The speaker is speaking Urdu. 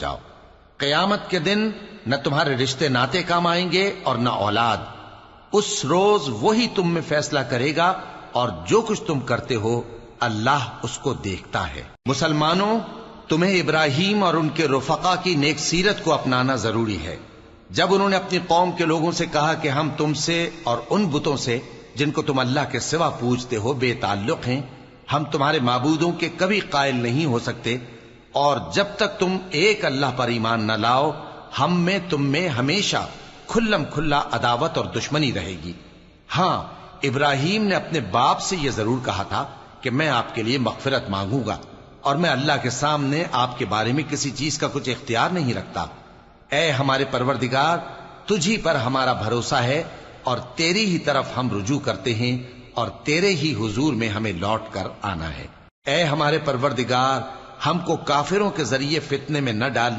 جاؤ، قیامت کے دن نہ تمہارے رشتے ناتے کام آئیں گے اور نہ اولاد. اس روز وہی تم میں فیصلہ کرے گا اور جو کچھ تم کرتے ہو اللہ اس کو دیکھتا ہے. مسلمانوں، تمہیں ابراہیم اور ان کے رفقا کی نیک سیرت کو اپنانا ضروری ہے. جب انہوں نے اپنی قوم کے لوگوں سے کہا کہ ہم تم سے اور ان بتوں سے جن کو تم اللہ کے سوا پوجتے ہو بے تعلق ہیں، ہم تمہارے معبودوں کے کبھی قائل نہیں ہو سکتے، اور جب تک تم ایک اللہ پر ایمان نہ لاؤ ہم میں تم میں ہمیشہ کھلم کھلا عداوت اور دشمنی رہے گی. ہاں، ابراہیم نے اپنے باپ سے یہ ضرور کہا تھا کہ میں آپ کے لیے مغفرت مانگوں گا اور میں اللہ کے سامنے آپ کے بارے میں کسی چیز کا کچھ اختیار نہیں رکھتا. اے ہمارے پروردگار، تجھی پر ہمارا بھروسہ ہے اور تیری ہی طرف ہم رجوع کرتے ہیں اور تیرے ہی حضور میں ہمیں لوٹ کر آنا ہے. اے ہمارے پروردگار، ہم کو کافروں کے ذریعے فتنے میں نہ ڈال